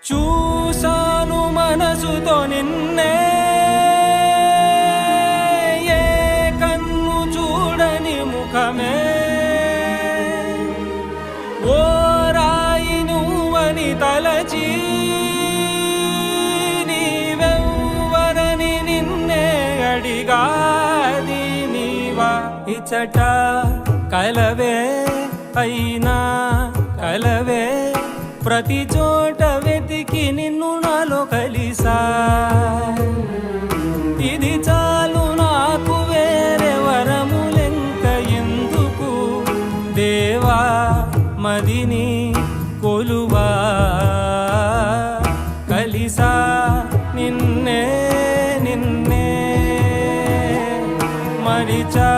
చూసాను మనసుతో నిన్నే, ఏ కన్ను చూడని ముఖమే, ఓ రాయి నువ్వని తలచి నీవెవ్వరని నిన్నే అడిగాది నీవా. ఇచ్చట కలవే అయినా కలవే, ప్రతి చోట వెతికి నిన్ను నాలో కలిసా. ఇది చాలు నాకు, వేరే వరములెంక ఎందుకు దేవా, మదిని కొలువా. కలిసా నిన్నే నిన్నే మరిచా